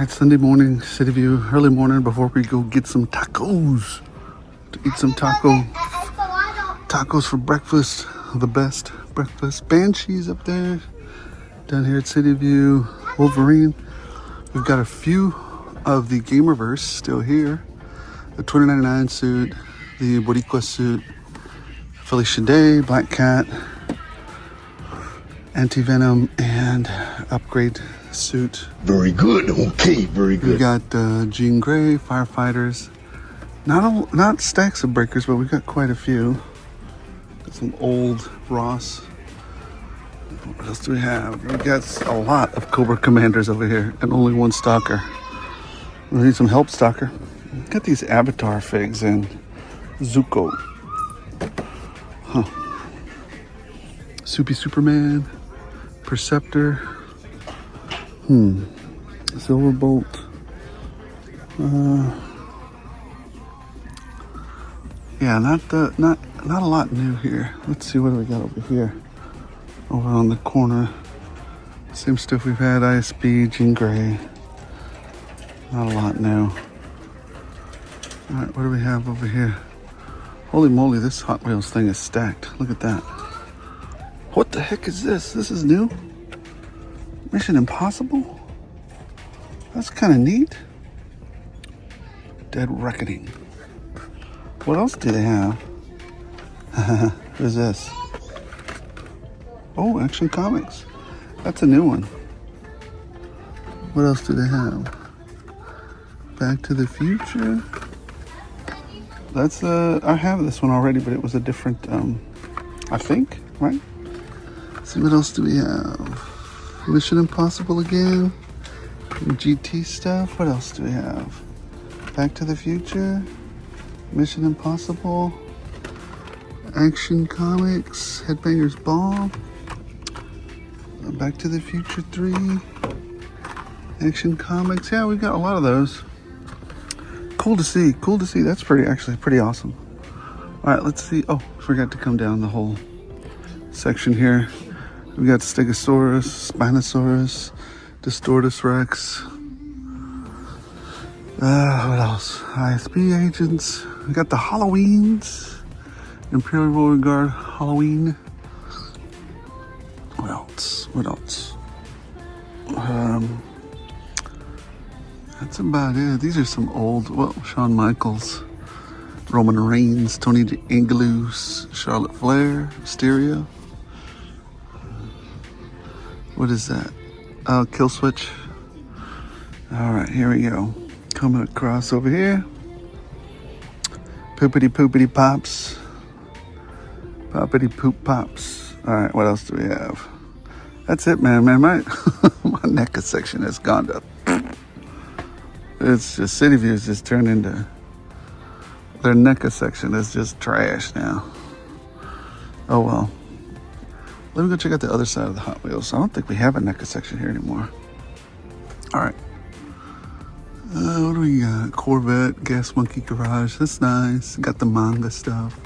Alright, Sunday morning, City View, early morning before we go get some tacos. To eat some tacos for breakfast. The best breakfast. Banshees up there. Down here at City View. Wolverine. We've got a few of the Gamerverse still here. The 2099 suit. The Boricua suit. Felicia Day. Black Cat. Anti-Venom. And Upgrade suit. Very good. Okay, very good. We got Jean Grey, Firefighters. Not stacks of breakers, but we've got quite a few. Got some old Ross. What else do we have? We got a lot of Cobra Commanders over here, and only one Stalker. We need some help, Stalker. Got these Avatar figs and Zuko. Huh. Soupy Superman, Perceptor. Silverbolt. Yeah, not a lot new here. Let's see what do we got over here. Over on the corner. Same stuff we've had. ISB, Jean Grey. Not a lot new. Alright, what do we have over here? Holy moly, this Hot Wheels thing is stacked. Look at that. What the heck is this? This is new? Mission Impossible? That's kind of neat. Dead Reckoning. What else do they have? What is this? Oh, Action Comics. That's a new one. What else do they have? Back to the Future. That's I have this one already, but it was a different I think, right? Let's see, what else do we have? Mission Impossible again. GT stuff. What else do we have? Back to the Future. Mission Impossible. Action Comics. Headbangers Ball. Back to the Future 3. Action Comics. Yeah, we've got a lot of those. Cool to see. Cool to see. That's actually pretty awesome. Alright, let's see. Oh, forgot to come down the whole section here. We got Stegosaurus, Spinosaurus, Distortus Rex. What else? ISB agents. We got the Halloweens. Imperial Royal Guard Halloween. What else? What else? That's about it. These are some old, well, Shawn Michaels, Roman Reigns, Tony Angelus, Charlotte Flair, Mysterio. What is that? Kill Switch. Alright, here we go. Coming across over here. Poopity Poopity Pops. Poppity Poop Pops. Alright, what else do we have? That's it, man. My my NECA section has gone up. It's just, City View has just turned into, their NECA section is just trash now. Oh well. Let me go check out the other side of the Hot Wheels. I don't think we have a NECA section here anymore. Alright. What do we got? Corvette, Gas Monkey Garage. That's nice. Got the manga stuff.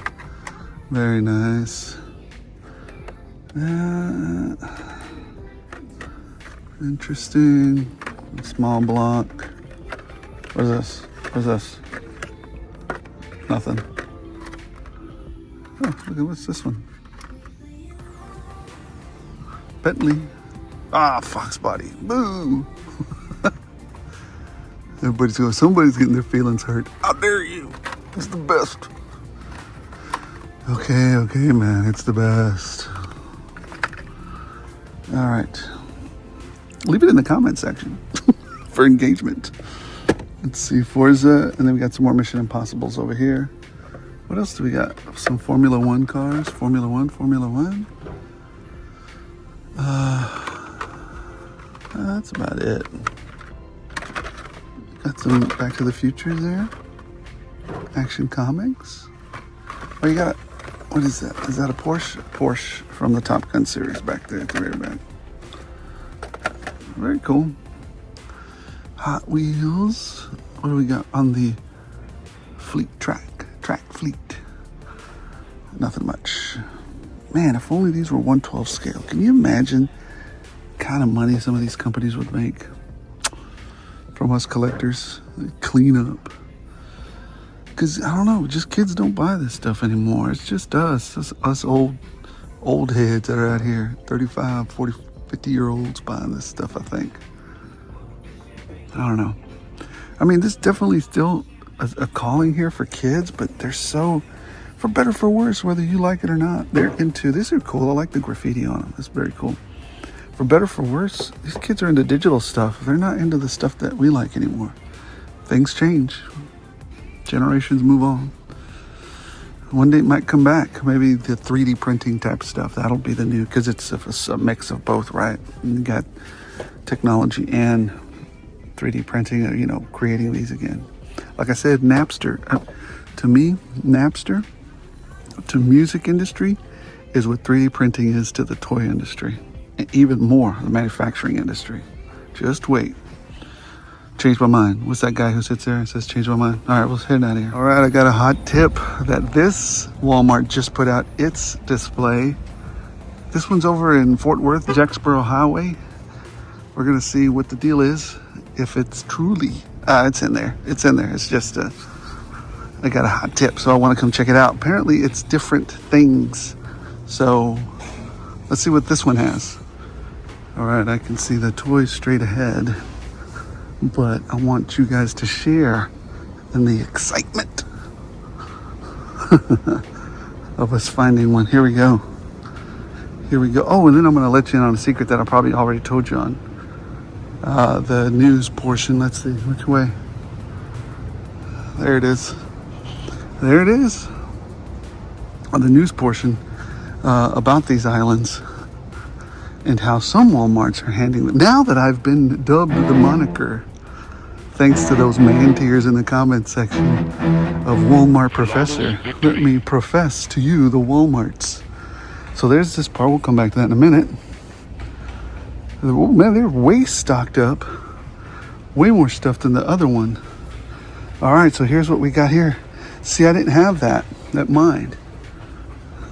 Very nice. Interesting. Small block. What is this? What is this? Nothing. Oh, look at what's this one? Bentley. Fox body. Boo! Everybody's going, somebody's getting their feelings hurt. How dare you? It's the best. Okay, man. It's the best. Alright. Leave it in the comment section for engagement. Let's see, Forza, and then we got some more Mission Impossibles over here. What else do we got? Some Formula One cars. Formula One. That's about it. Got some Back to the Future there. Action Comics. Oh, you got, what is that? Is that a Porsche? Porsche from the Top Gun series back there at the rear back. Very cool. Hot Wheels. What do we got on the fleet track fleet? Nothing much. Man, if only these were 1/12 scale. Can you imagine the kind of money some of these companies would make from us collectors. Clean up. Because, I don't know, just kids don't buy this stuff anymore. It's just us old heads that are out here, 35, 40, 50-year-olds buying this stuff, I think. I don't know. I mean, this definitely still a calling here for kids, but they're so, for better for worse, whether you like it or not, they're into, these are cool. I like the graffiti on them. It's very cool. For better for worse, these kids are into digital stuff. They're not into the stuff that we like anymore. Things change. Generations move on. One day it might come back. Maybe the 3D printing type stuff. That'll be the new, because it's a mix of both, right? And you got technology and 3D printing, you know, creating these again. Like I said, Napster, to me, Napster, to music industry, is what 3D printing is to the toy industry. And even more, the manufacturing industry. Just wait. Changed my mind. What's that guy who sits there and says, change my mind? All right, we'll head out of here. All right, I got a hot tip that this Walmart just put out its display. This one's over in Fort Worth, Jacksboro Highway. We're going to see what the deal is. If it's truly, it's in there. It's in there. It's just, I got a hot tip, so I want to come check it out. Apparently, it's different things. So, let's see what this one has. All right, I can see the toys straight ahead, but I want you guys to share in the excitement of us finding one. Here we go. Here we go. Oh, and then I'm going to let you in on a secret that I probably already told you on. The news portion. Let's see which way. There it is. There it is. On the news portion about these islands and how some Walmarts are handling them. Now that I've been dubbed the moniker, thanks to those man tears in the comment section of Walmart Professor, let me profess to you the Walmarts. So there's this part. We'll come back to that in a minute. Oh man, they're way stocked up. Way more stuff than the other one. All right, so here's what we got here. See, I didn't have that mind.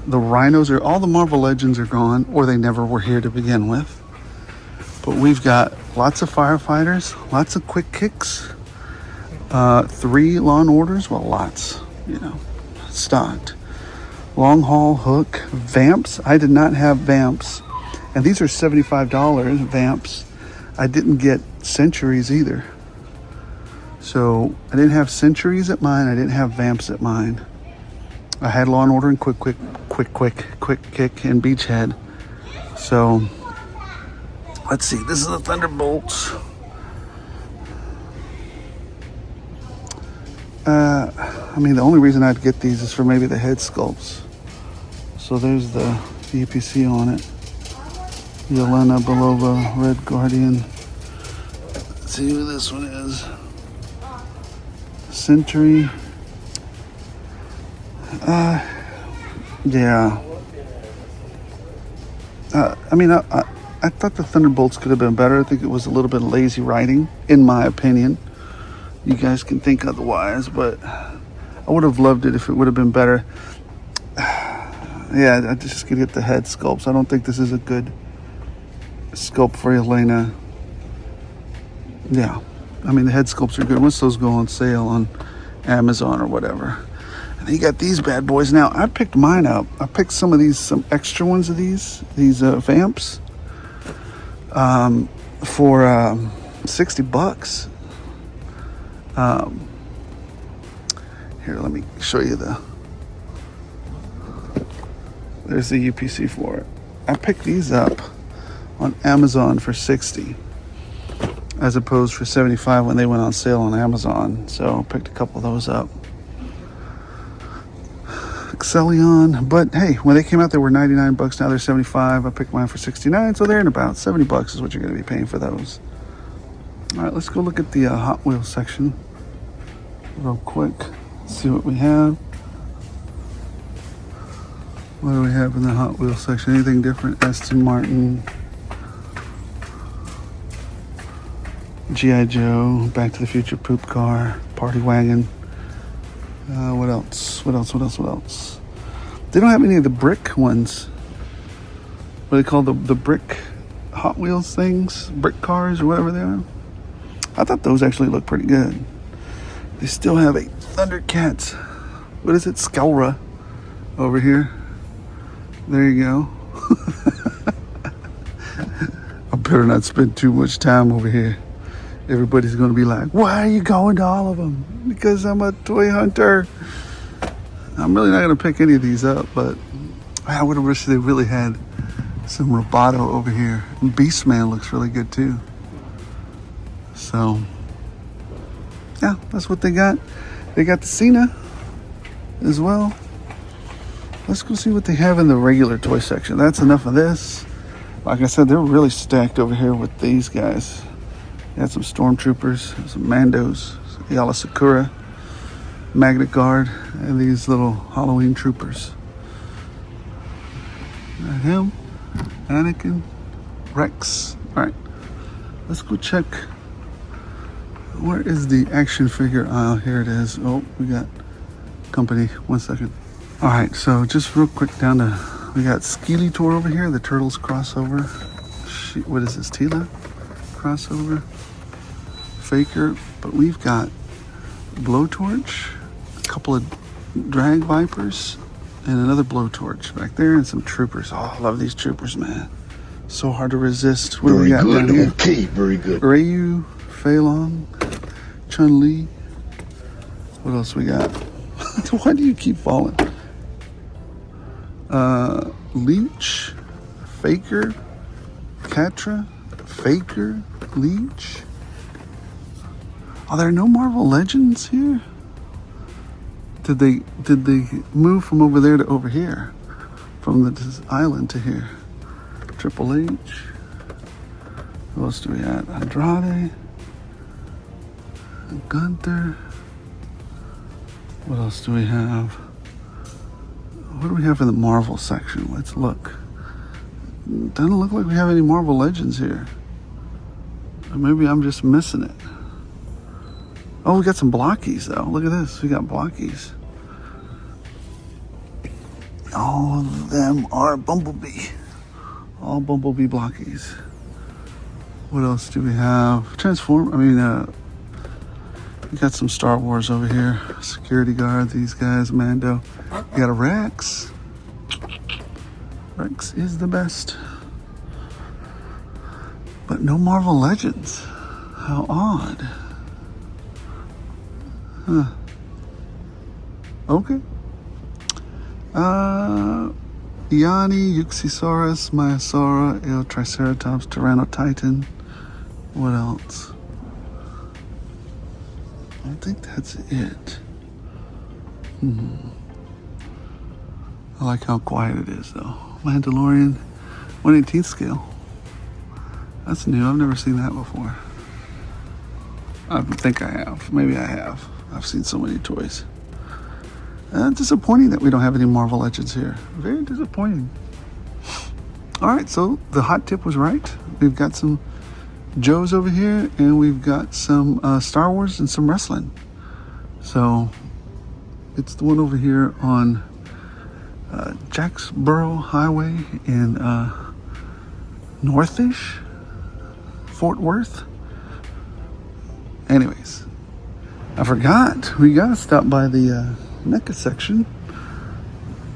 The rhinos are, all the Marvel Legends are gone, or they never were here to begin with. But we've got lots of firefighters, lots of quick kicks, 3 Law and Orders, well, lots, you know, stocked. Long haul hook, vamps. I did not have vamps. And these are $75 vamps. I didn't get centuries either. So I didn't have centuries at mine. I didn't have vamps at mine. I had Law and Order and Quick Kick and Beachhead. So let's see. This is the Thunderbolts. I mean, the only reason I'd get these is for maybe the head sculpts. So there's the EPC on it. Yelena Belova, Red Guardian. Let's see who this one is. Sentry. Yeah. I mean, I thought the Thunderbolts could have been better. I think it was a little bit lazy writing, in my opinion. You guys can think otherwise, but I would have loved it if it would have been better. Yeah, I just could get the head sculpts. I don't think this is a good sculpt for Elena. Yeah, I mean, the head sculpts are good. Once those go on sale on Amazon or whatever. And then you got these bad boys. Now, I picked mine up. I picked some extra ones of these vamps for $60. Here, let me show you there's the UPC for it. I picked these up on Amazon for $60 as opposed for $75 when they went on sale on Amazon. So I picked a couple of those up. Excellion, but hey, when they came out they were $99. Now they're $75. I picked mine for $69, so they're in about $70 is what you're going to be paying for those. All right, let's go look at the Hot Wheels section real quick. See what we have. What do we have in the Hot Wheels section? Anything different? Aston Martin, G.I. Joe, Back to the Future poop car, Party Wagon. What else? What else? They don't have any of the brick ones. What do they call the brick Hot Wheels things? Brick cars or whatever they are. I thought those actually looked pretty good. They still have a Thundercats. What is it? Skelra over here. There you go. I better not spend too much time over here. Everybody's going to be like, why are you going to all of them? Because I'm a toy hunter. I'm really not going to pick any of these up, but I would have wished they really had some Roboto over here. And Beastman looks really good too. So, yeah, that's what they got. They got the Cena as well. Let's go see what they have in the regular toy section. That's enough of this. Like I said, they're really stacked over here with these guys. They had some Stormtroopers, some Mandos, Yala Sakura, Magnet Guard, and these little Halloween troopers. Got him, Anakin, Rex. All right, let's go check. Where is the action figure aisle? Here it is. Oh, we got company. 1 second. All right, so just real quick down to, we got Skeletor over here, the Turtles crossover. What is this, Tila crossover? Faker, but we've got Blowtorch, a couple of Drag Vipers, and another Blowtorch back there, and some Troopers. Oh, I love these Troopers, man. So hard to resist. What do we got down here? Okay, very good. Ryu, Fei Long, Chun-Li. What else we got? Why do you keep falling? Leech, Faker, Catra, Faker, Leech. Are there no Marvel Legends here? Did they move from over there to over here? From this island to here? Triple H. Who else do we have? Andrade. Gunther. What else do we have? What do we have in the Marvel section? Let's look. Doesn't look like we have any Marvel Legends here. Or maybe I'm just missing it. Oh, we got some blockies though. Look at this. We got blockies. All of them are Bumblebee. All Bumblebee blockies. What else do we have? We got some Star Wars over here. Security guard, these guys, Mando. We got a Rex. Rex is the best. But no Marvel Legends. How odd. Huh. Okay. Yanni, Uxisaurus, Maiasaura, El Triceratops, Tyrannotitan. What else? I think that's it. I like how quiet it is though. Mandalorian, 1/18 scale. That's new, I've never seen that before. I think I have, maybe I have. I've seen so many toys. Disappointing that we don't have any Marvel Legends here. Very disappointing. All right, so the hot tip was right. We've got some Joes over here, and we've got some Star Wars and some wrestling. So it's the one over here on Jacksboro Highway in Northish, Fort Worth. Anyways, I forgot. We gotta stop by the NECA section,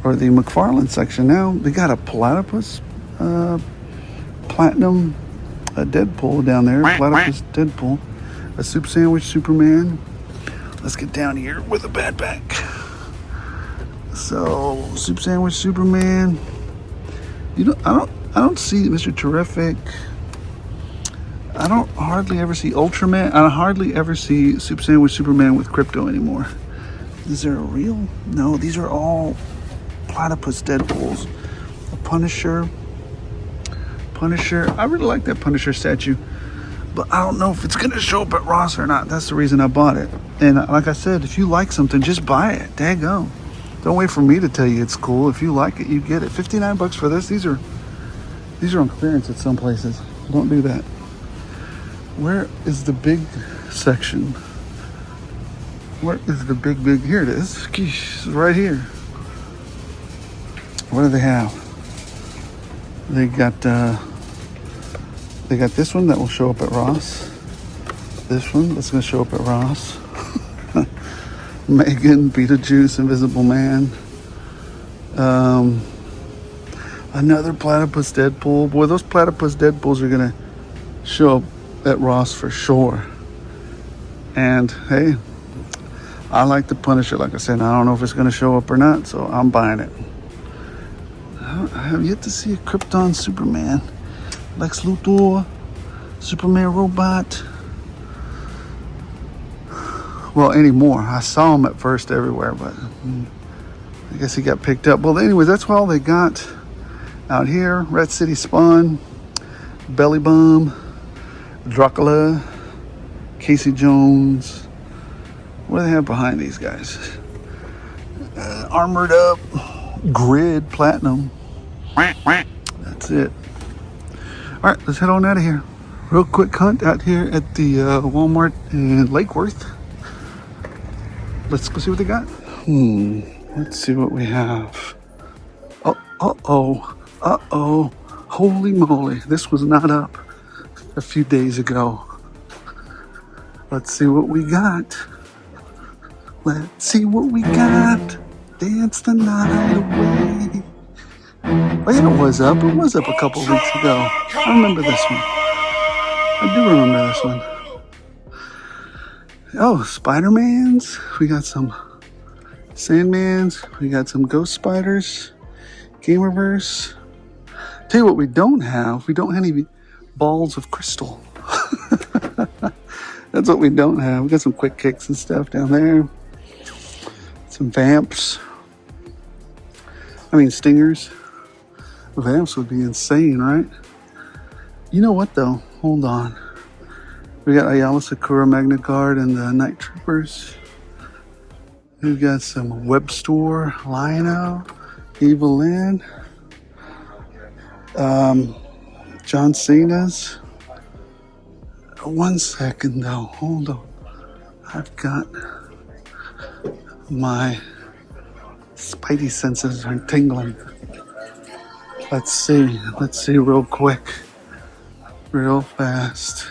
or the McFarlane section now. They got a platypus platinum Deadpool down there. Platypus Deadpool. A soup sandwich Superman. Let's get down here with a bad back. So, soup sandwich Superman. I don't see Mr. Terrific. I don't hardly ever see Ultraman. I hardly ever see soup sandwich Superman with Crypto anymore. Is there a real? No, these are all platypus Deadpools. A Punisher. I really like that Punisher statue, but I don't know if it's gonna show up at Ross or not. That's the reason I bought it. And like I said, if you like something, just buy it. Daggone. Don't wait for me to tell you it's cool. If you like it, you get it. $59 for this. These are on clearance at some places. Don't do that. Where is the big section? Where is the big? Here it is. Sheesh, it's right here. What do they have? They got this one that will show up at Ross. This one that's gonna show up at Ross. Megan, Beetlejuice, Invisible Man. Another Platypus Deadpool. Boy, those Platypus Deadpools are gonna show up at Ross for sure. And hey, I like the Punisher. Like I said, I don't know if it's gonna show up or not, so I'm buying it. I have yet to see a Krypton Superman, Lex Luthor, Superman robot. Well, anymore. I saw him at first everywhere, but I guess he got picked up. Well, anyways, that's all they got out here. Red City Spawn, Belly Bum, Dracula, Casey Jones. What do they have behind these guys? Armored Up, Grid, Platinum. That's it. All right, let's head on out of here. Real quick hunt out here at the Walmart in Lake Worth. Let's go see what they got. Let's see what we have. Uh-oh. Holy moly. This was not up a few days ago. Let's see what we got. Let's see what we got. Dance the night away. Oh yeah, it was up. It was up a couple weeks ago. I remember this one. I do remember this one. Oh, Spider-Mans. We got some Sandmans. We got some Ghost Spiders. Gamerverse. Tell you what we don't have. We don't have any balls of crystal. That's what we don't have. We got some quick kicks and stuff down there. Some vamps. I mean stingers. Vamps would be insane, right? You know what though? Hold on. We got Ayala Sakura Magna Guard and the Night Troopers. We've got some Web Store, Lionel, Evil Lynn, John Cena's. 1 second though, hold on. I've got my spidey senses are tingling. Let's see real quick, real fast.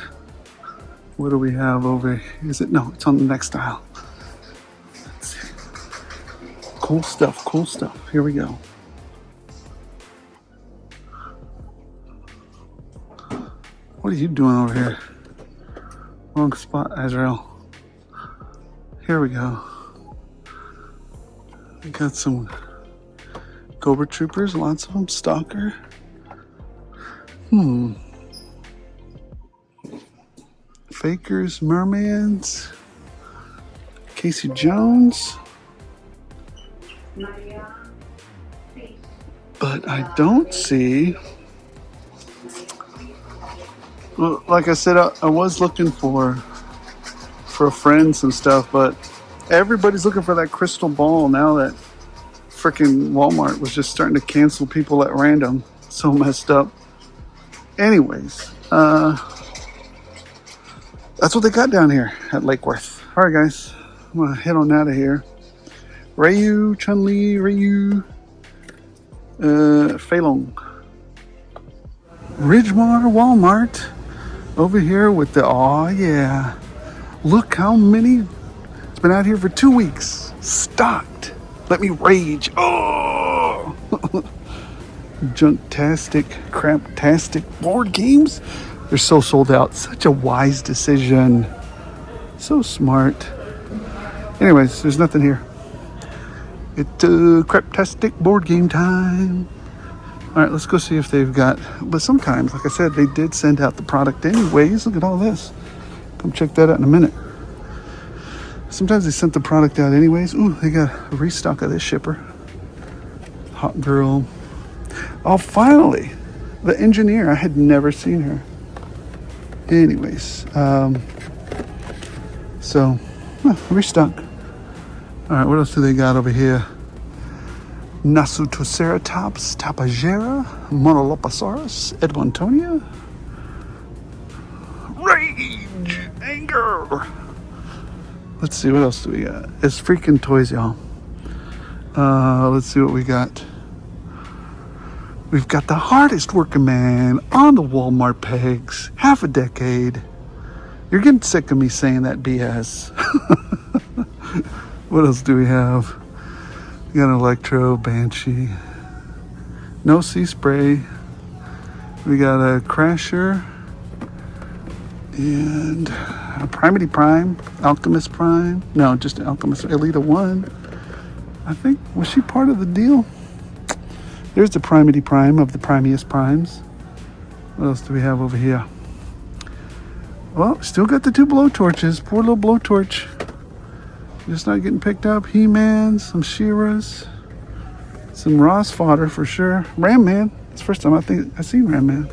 What do we have over here? Is it? No, it's on the next aisle. Let's see. Cool stuff. Here we go. What are you doing over here? Wrong spot, Azrael. Here we go. We got some Cobra Troopers, lots of them. Stalker. Fakers, Mermans, Casey Jones. But I don't see. Well, like I said, I was looking for friends and stuff, but everybody's looking for that crystal ball now that freaking Walmart was just starting to cancel people at random. So messed up. Anyways, that's what they got down here at Lake Worth. All right, guys, I'm gonna head on out of here. Ryu, Chun-Li, Fei Long. Ridgemar Walmart over here with the, oh yeah, look how many, it's been out here for 2 weeks, stocked. Let me rage. Oh, junktastic, craptastic board games. They're so sold out. Such a wise decision. So smart. Anyways, there's nothing here. It's craptastic board game time. All right, let's go see if they've got, but sometimes, like I said, they did send out the product anyways. Look at all this. Come check that out in a minute. Sometimes they sent the product out anyways. Ooh, they got a restock of this shipper. Hot Girl. Oh, finally, the engineer. I had never seen her. Anyways, so, restock. All right, what else do they got over here? Nasutoceratops, Tapagera, Monoloposaurus, Edmontonia. Rage, anger. Let's see, what else do we got? It's freaking toys, y'all. Let's see what we got. We've got the hardest working man on the Walmart pegs, half a decade. You're getting sick of me saying that BS. What else do we have? We got an Electro, Banshee. No Sea Spray. We got a Crasher. And a Primity Prime. Alchemist Prime. No, just Alchemist. Elita 1. I think, was she part of the deal? There's the Primity Prime of the Primiest Primes. What else do we have over here? Well, still got the 2 blowtorches. Poor little blowtorch. Just not getting picked up. He-Man, some She-Ras, some Ross fodder for sure. Ram Man. It's the first time I think I've seen Ram Man.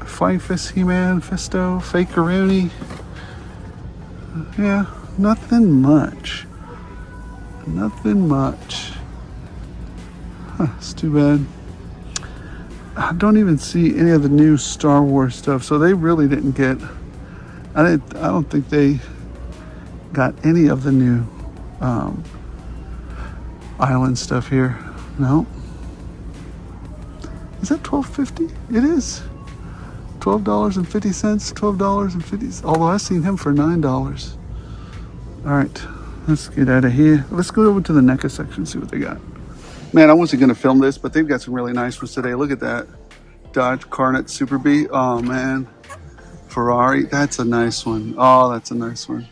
Flying Fist He-Man, Fisto, Fakeroni. Yeah, nothing much. Nothing much. Huh, it's too bad. I don't even see any of the new Star Wars stuff, so they really didn't get. I don't think they got any of the new island stuff here. No. Is that $12.50? It is. $12.50. $12.50. Although I've seen him for $9. All right, let's get out of here. Let's go over to the NECA section, see what they got. Man, I wasn't going to film this, but they've got some really nice ones today. Look at that. Dodge Carnet Super B. Oh, man. Ferrari. That's a nice one. Oh, that's a nice one.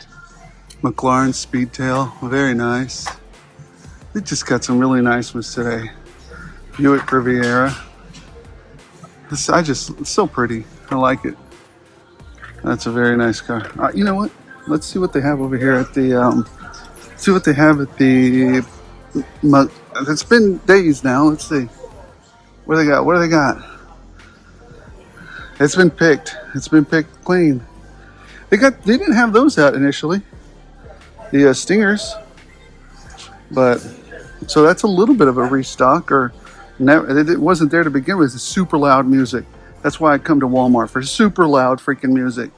McLaren Speedtail. Very nice. They just got some really nice ones today. Buick Riviera. It's so pretty. I like it. That's a very nice car. You know what? Let's see what they have over here at the, it's been days now. Let's see. What do they got? What do they got? It's been picked. It's been picked clean. They didn't have those out initially. The Stingers. But, so that's a little bit of a restock, or it wasn't there to begin with. It's super loud music. That's why I come to Walmart, for super loud freaking music.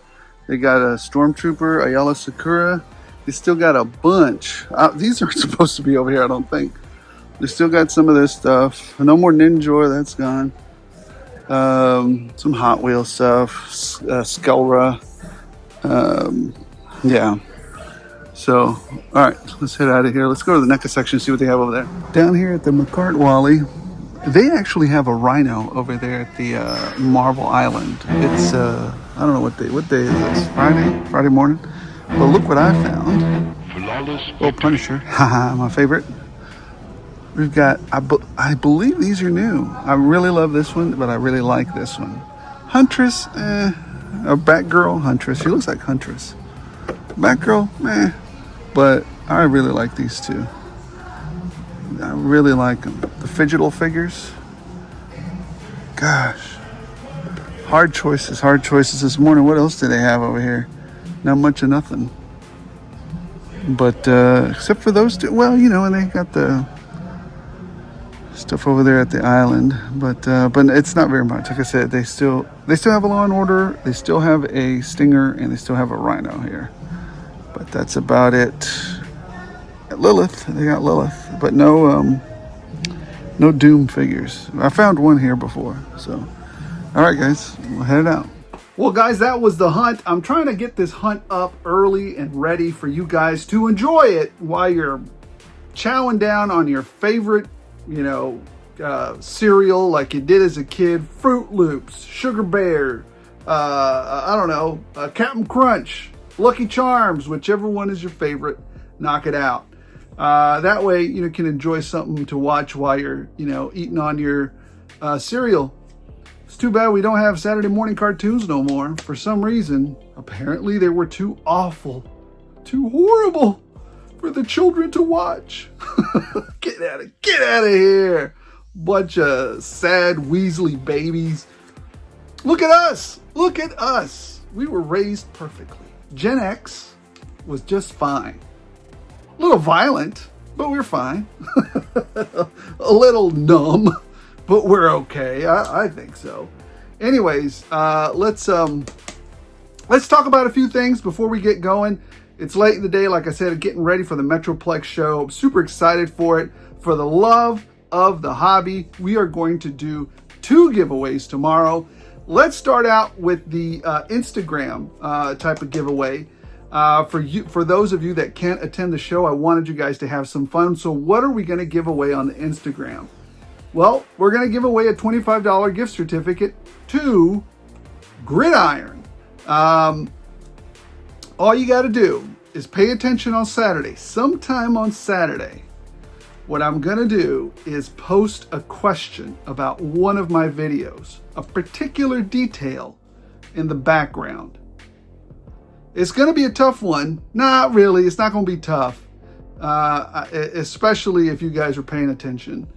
They got a Stormtrooper, Ayala Sakura. They still got a bunch. These aren't supposed to be over here, I don't think. They still got some of this stuff. No more Ninja, that's gone. Some Hot Wheels stuff. Skelra. Yeah. So, all right, let's head out of here. Let's go to the NECA section and see what they have over there. Down here at the McCart Wally, they actually have a rhino over there at the Marvel Island. It's, I don't know what day is this? Friday morning. But look what I found. Oh, Punisher. Haha, my favorite. We've got, I believe these are new. I really love this one, but I really like this one. Huntress, a Batgirl Huntress. She looks like Huntress. Batgirl, but I really like these two. I really like them. The Fidgetal figures. Gosh. Hard choices this morning. What else do they have over here? Not much of nothing. But except for those two. Well, you know, and they got the stuff over there at the island. But it's not very much. Like I said, they still have a Law and Order. They still have a Stinger, and they still have a Rhino here. But that's about it. Lilith, they got Lilith, but no Doom figures. I found one here before, so. All right, guys, we'll head out. Well, guys, that was the hunt. I'm trying to get this hunt up early and ready for you guys to enjoy it while you're chowing down on your favorite, cereal like you did as a kid. Fruit Loops, Sugar Bear, I don't know, Captain Crunch, Lucky Charms, whichever one is your favorite, knock it out. That way, you can enjoy something to watch while you're, eating on your cereal. It's too bad we don't have Saturday morning cartoons no more. For some reason, apparently they were too awful, too horrible for the children to watch. Get out of here. Bunch of sad Weasley babies. Look at us. We were raised perfectly. Gen X was just fine. A little violent, but we're fine. A little numb, but we're okay. I think so. Anyways, let's talk about a few things before we get going. It's late in the day, like I said, getting ready for the Metroplex show. I'm super excited for it. For the love of the hobby, we are going to do 2 giveaways tomorrow. let's start out with the Instagram type of giveaway. For those of you that can't attend the show, I wanted you guys to have some fun. So what are we going to give away on the Instagram? Well, we're going to give away a $25 gift certificate to Gridiron. All you got to do is pay attention on Saturday. Sometime on Saturday, what I'm going to do is post a question about one of my videos, a particular detail in the background. It's going to be a tough one. Not really. It's not going to be tough, especially if you guys are paying attention.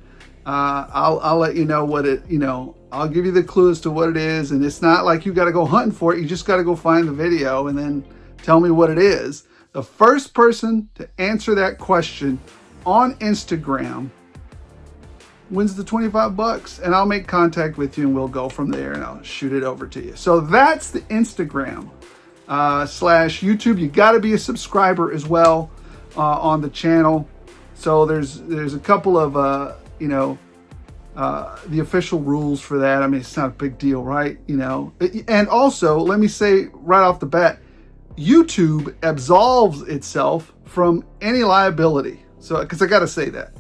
I'll let you know what it, I'll give you the clue as to what it is. And it's not like you got to go hunting for it. You just got to go find the video and then tell me what it is. The first person to answer that question on Instagram wins the $25, and I'll make contact with you and we'll go from there and I'll shoot it over to you. So that's the Instagram / YouTube. You got to be a subscriber as well on the channel. So there's a couple of the official rules for that. I mean, it's not a big deal, right? And also let me say right off the bat, YouTube absolves itself from any liability. So, because I got to say that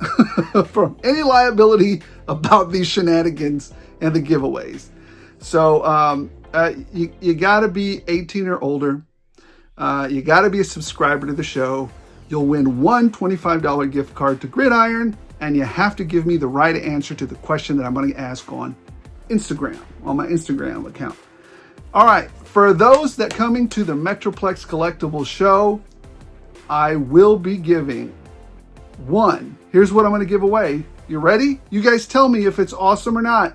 from any liability about these shenanigans and the giveaways. So, you got to be 18 or older. You got to be a subscriber to the show. You'll win one $25 gift card to Gridiron, and you have to give me the right answer to the question that I'm going to ask on Instagram, on my Instagram account. All right, for those that coming to the Metroplex Collectibles show, I will be giving one. Here's what I'm going to give away. You ready? You guys tell me if it's awesome or not,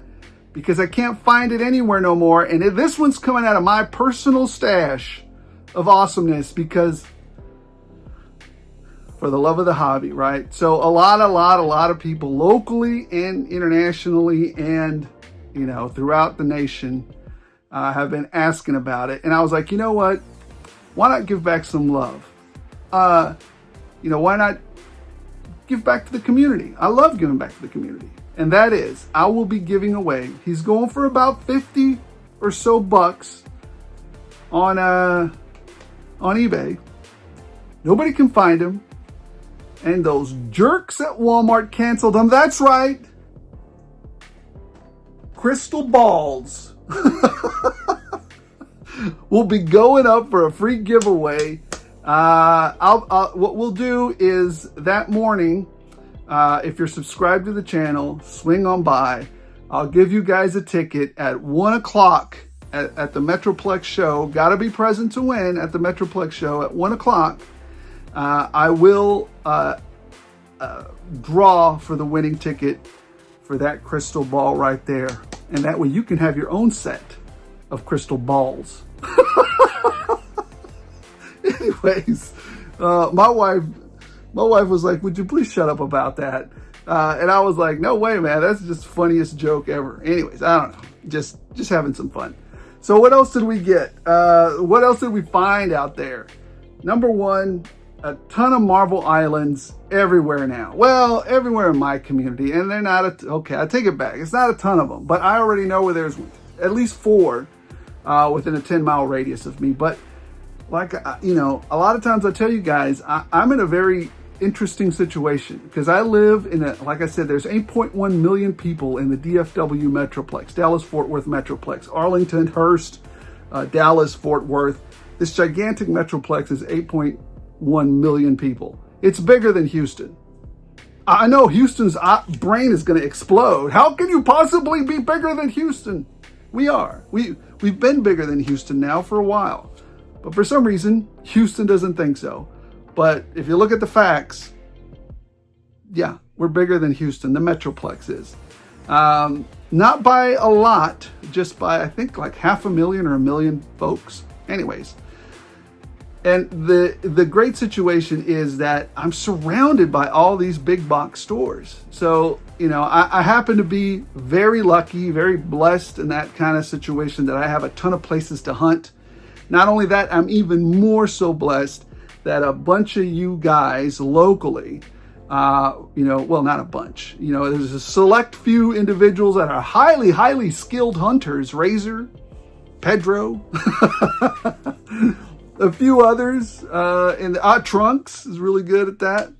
because I can't find it anywhere no more. And this one's coming out of my personal stash of awesomeness, because for the love of the hobby, right? So a lot of people locally and internationally and, throughout the nation have been asking about it. And I was like, you know what? Why not give back some love? Why not give back to the community? I love giving back to the community. And that is, I will be giving away, he's going for about 50 or so bucks on eBay. Nobody can find him. And those jerks at Walmart canceled him. That's right. Crystal balls will be going up for a free giveaway. What we'll do is that morning, if you're subscribed to the channel, swing on by. I'll give you guys a ticket at 1 o'clock at the Metroplex show. Got to be present to win at the Metroplex show at 1 o'clock. I will draw for the winning ticket for that crystal ball right there. And that way you can have your own set of crystal balls. Anyways, my wife was like, would you please shut up about that? And I was like, no way, man. That's just the funniest joke ever. Anyways, I don't know. Just having some fun. So what else did we get? What else did we find out there? Number one, a ton of Marvel Islands everywhere now. Well, everywhere in my community. And they're not, okay, I take it back. It's not a ton of them. But I already know where there's at least 4 within a 10-mile radius of me. But like, a lot of times I tell you guys, I'm in a very interesting situation because I live in like I said, there's 8.1 million people in the DFW Metroplex, Dallas-Fort Worth Metroplex, Arlington, Hearst, Dallas, Fort Worth. This gigantic Metroplex is 8.1 million people. It's bigger than Houston. I know Houston's brain is going to explode. How can you possibly be bigger than Houston? We are. We've been bigger than Houston now for a while. But for some reason, Houston doesn't think so. But if you look at the facts, yeah, we're bigger than Houston. The Metroplex is. Not by a lot, just by, I think, like 500,000 or 1 million folks. Anyways. And the great situation is that I'm surrounded by all these big box stores. So, I happen to be very lucky, very blessed in that kind of situation that I have a ton of places to hunt. Not only that, I'm even more so blessed that a bunch of you guys locally, well, not a bunch, there's a select few individuals that are highly, highly skilled hunters, Razor, Pedro. A few others. And Trunks is really good at that.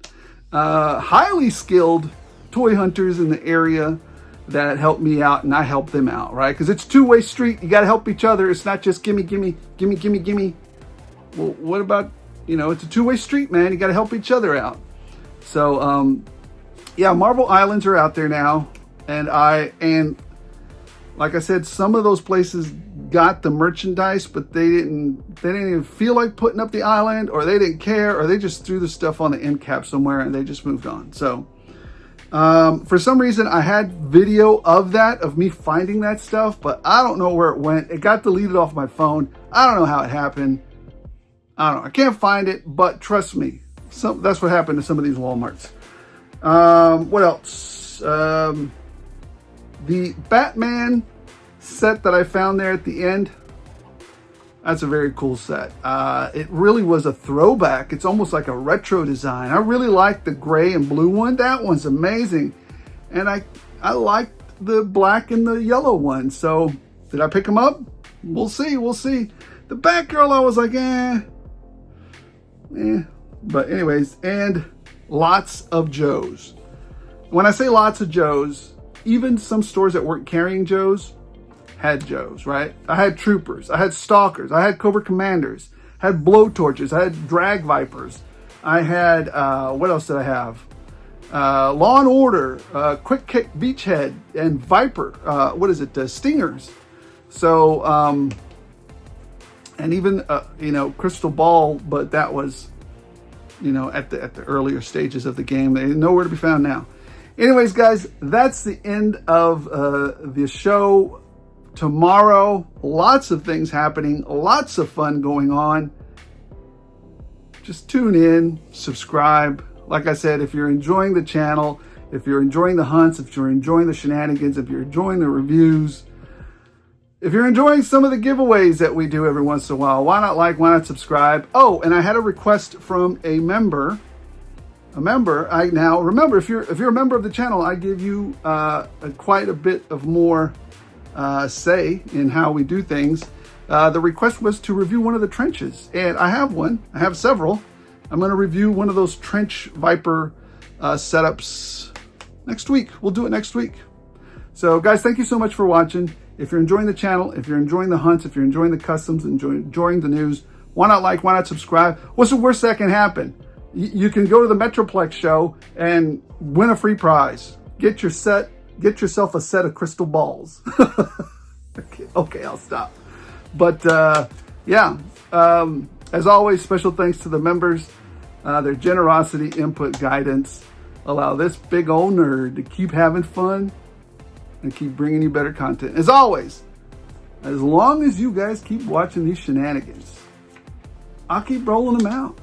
Highly skilled toy hunters in the area that help me out and I help them out, right? Because it's a two-way street. You got to help each other. It's not just gimme, gimme, gimme, gimme, gimme. Well, what about, it's a two-way street, man. You got to help each other out. So, yeah, Marvel Islands are out there now. And like I said, some of those places got the merchandise, but they didn't even feel like putting up the island, or they didn't care, or they just threw the stuff on the end cap somewhere and they just moved on. So, for some reason, I had video of me finding that stuff, but I don't know where it went. It got deleted off my phone. I don't know how it happened. I don't know. I can't find it, but trust me, that's what happened to some of these Walmarts. What else? The Batman set that I found there at the end, that's a very cool set. It really was a throwback. It's almost like a retro design. I really like the gray and blue one. That one's amazing. And I liked the black and the yellow one. So did I pick them up? We'll see. We'll see. The Batgirl, I was like, eh. But anyways, and lots of Joes. When I say lots of Joes, even some stores that weren't carrying Joes had Joes, right? I had Troopers, I had Stalkers, I had Cobra Commanders, I had Blowtorches, I had Drag Vipers, I had, what else did I have? Law and Order, Quick Kick Beachhead, and Viper, Stingers. So, and even, Crystal Ball, but that was, at the earlier stages of the game. They're nowhere to be found now. Anyways, guys, that's the end of the show. Tomorrow, lots of things happening, lots of fun going on. Just tune in, subscribe. Like I said, if you're enjoying the channel, if you're enjoying the hunts, if you're enjoying the shenanigans, if you're enjoying the reviews, if you're enjoying some of the giveaways that we do every once in a while, why not subscribe? Oh, and I had a request from a member. I now remember, if you're a member of the channel, I give you quite a bit of more say in how we do things. The request was to review one of the trenches, and I have one. I have several. I'm going to review one of those trench Viper setups next week. We'll do it next week. So, guys, thank you so much for watching. If you're enjoying the channel, if you're enjoying the hunts, if you're enjoying the customs, enjoying the news, why not subscribe? What's the worst that can happen? You can go to the Metroplex show and win a free prize. Get yourself a set of crystal balls. Okay, I'll stop. But as always, special thanks to the members. Their generosity, input, guidance allow this big old nerd to keep having fun and keep bringing you better content. As always, as long as you guys keep watching these shenanigans, I'll keep rolling them out.